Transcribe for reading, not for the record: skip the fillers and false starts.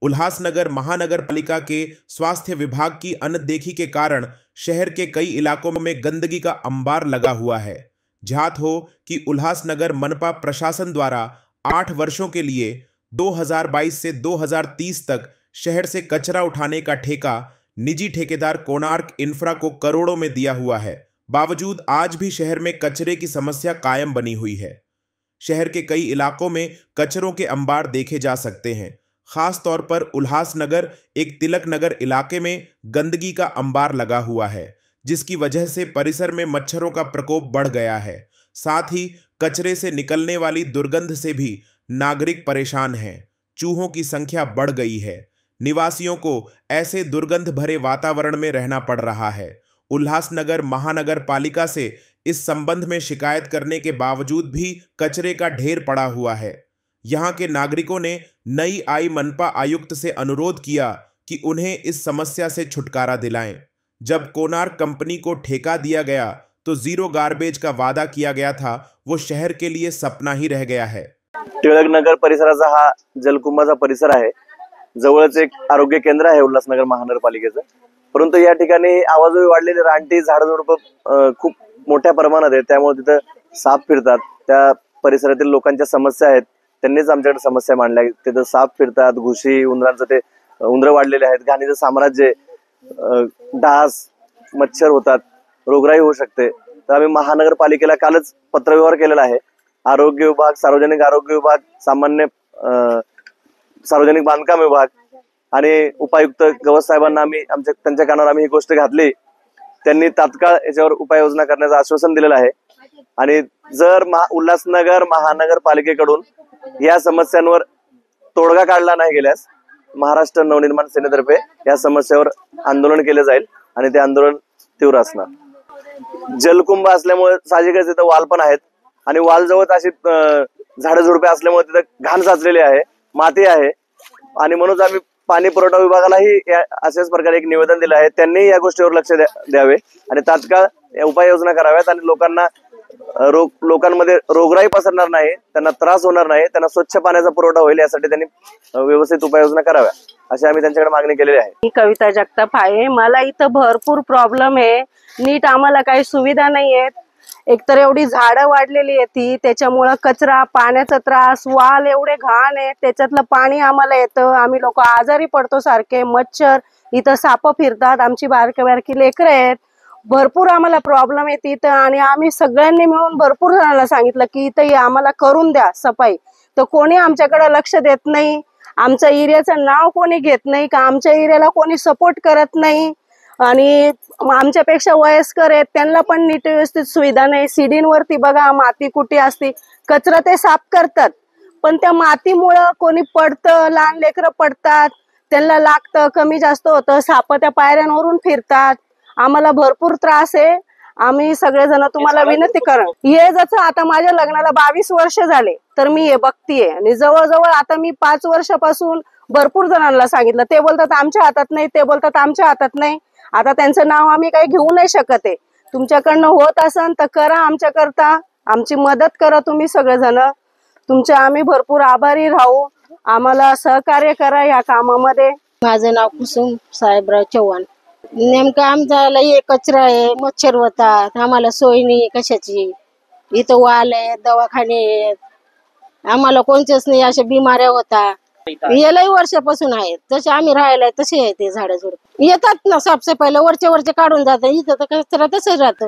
उल्हासनगर महानगर पालिका के स्वास्थ्य विभाग की अनदेखी के कारण शहर के कई इलाकों में गंदगी का अंबार लगा हुआ है। ध्यात हो कि उल्हासनगर मनपा प्रशासन द्वारा 8 वर्षों के लिए 2022 से 2030 तक शहर से कचरा उठाने का ठेका निजी ठेकेदार कोणार्क इंफ्रा को करोड़ों में दिया हुआ है। बावजूद आज भी शहर में कचरे की समस्या कायम बनी हुई है। शहर के कई इलाकों में कचरों के अंबार देखे जा सकते हैं। खास तौर पर उल्हासनगर एक तिलक नगर इलाके में गंदगी का अंबार लगा हुआ है, जिसकी वजह से परिसर में मच्छरों का प्रकोप बढ़ गया है। साथ ही कचरे से निकलने वाली दुर्गंध से भी नागरिक परेशान हैं। चूहों की संख्या बढ़ गई है। निवासियों को ऐसे दुर्गंध भरे वातावरण में रहना पड़ रहा है। उल्हासनगर महानगर पालिका से इस संबंध में शिकायत करने के बावजूद भी कचरे का ढेर पड़ा हुआ है। यहाँ के नागरिकों ने नई आई मनपा आयुक्त से अनुरोध किया कि उन्हें इस समस्या से छुटकारा दिलाएं। जब कोणार्क कंपनी को ठेका दिया गया तो जीरो गार्बेज का वादा किया गया था, वो शहर के लिए सपना ही रह गया है। टिळक नगर परिसराचा हा जलकुंभाचा परिसर आहे। जवळच एक आरोग्य केंद्र आहे उल्हासनगर महानगरपालिकेचं, परंतु या ठिकाणी आवाजोवी वाढलेली रानटी झाडझुडपं खूप मोठ्या प्रमाणात आहेत। त्यामुळे तिथं साप फिरतात। त्या परिसरातील लोकांच्या समस्या आहेत, त्यांनीच आमच्याकडे समस्या मांडल्या। तिथं साप फिरतात, घुशी, उंदरांचं ते उंदर वाढलेले आहेत, घाणीचं साम्राज्य, डास, मच्छर होतात, रोगराई होऊ शकते। तर आम्ही महानगरपालिकेला कालच पत्रव्यवहार केलेला आहे। आरोग्य विभाग, सार्वजनिक आरोग्य विभाग, सामान्य सार्वजनिक बांधकाम विभाग आणि उपायुक्त गवस साहेबांना आम्ही त्यांच्या कानावर आम्ही ही गोष्ट घातली। त्यांनी तात्काळ याच्यावर उपाययोजना करण्याचं आश्वासन दिलेलं आहे आणि जर उल्हासनगर महानगरपालिकेकडून या समस्यांवर तोडगा काढला नाही गेल्यास महाराष्ट्र नवनिर्माण सेनेतर्फे या समस्येवर आंदोलन केले जाईल आणि ते आंदोलन तीव्र असणार। जलकुंभ असल्यामुळे साहजिकच तिथं वाल पण आहेत आणि वाल जवळ अशी झाडे झुडपे असल्यामुळे तिथं घाण साचलेली आहे, माती आहे आणि म्हणून आम्ही पाणी पुरवठा विभागालाही अशाच प्रकारे एक निवेदन दिलं आहे। त्यांनी या गोष्टीवर लक्ष द्यावे आणि तात्काळ उपाययोजना कराव्यात आणि लोकांमध्ये रोगराई पसरणार नाही, त्यांना त्रास होणार नाही, त्यांना स्वच्छ पाण्याचा पुरवठा होईल यासाठी त्यांनी व्यवस्थित उपाययोजना कराव्या अशी आम्ही त्यांच्याकडे मागणी केलेली आहे। मी कविता जगताप आहे। मला इथं भरपूर प्रॉब्लेम आहे। नीट आम्हाला काही सुविधा नाही आहेत। एकतर एवढी झाडं वाढलेली आहेत ती, त्याच्यामुळे कचरा, पाण्याचा त्रास, वाल एवढे घाण आहे, त्याच्यातलं पाणी आम्हाला येतं, आम्ही लोक आजारी पडतो सारखे। मच्छर, इथं साप फिरतात, आमची बारकी लेकरं आहेत, भरपूर आम्हाला प्रॉब्लेम येते इथं आणि आम्ही सगळ्यांनी मिळून भरपूर जणांना सांगितलं की इथं आम्हाला करून द्या सफाई, तर कोणी आमच्याकडे लक्ष देत नाही। आमच्या एरियाचं नाव कोणी घेत नाही, का आमच्या एरियाला कोणी सपोर्ट करत नाही आणि आमच्यापेक्षा वयस्कर आहेत त्यांना पण नीट व्यवस्थित सुविधा नाही। सीडींवरती बघा माती कुठे असते, कचरा ते साफ करतात पण त्या मातीमुळे कोणी पडतं, लहान लेकरं पडतात, त्यांना लागतं, कमी जास्त होतं, साप त्या पायऱ्यांवरून फिरतात, आम्हाला भरपूर त्रास आहे। आम्ही सगळेजण तुम्हाला विनंती करा, हे जसं आता माझ्या लग्नाला 22 वर्ष झाले तर मी हे बघतीये आणि जवळजवळ आता मी 5 वर्षापासून भरपूर जणांना सांगितलं, ते बोलतात आमच्या हातात नाही, ते बोलतात आमच्या हातात नाही। आता त्यांचं नाव आम्ही काही घेऊ नाही शकत आहे। तुमच्याकडनं होत असेल तर करा, आमच्याकरता आमची मदत करा तुम्ही सगळेजण, तुमचे आम्ही भरपूर आभारी राहू, आम्हाला सहकार्य करा या कामामध्ये। माझं नाव कुसुम साहेबराव चव्हाण। नेमकं आमचा लई कचरा आहे, मच्छर होतात, आम्हाला सोय नाही कशाची, इथं वाल आहे, दवाखाने आहेत, आम्हाला कोणतेच नाही, अशा बिमाऱ्या होतात। यालाही वर्षापासून आहेत, जसे आम्ही राहायला तसे आहे ते झाडं झुडपं येतात ना, साफसफाईला वरचे काढून जातात, इथं तर कचरा तसंच राहतं।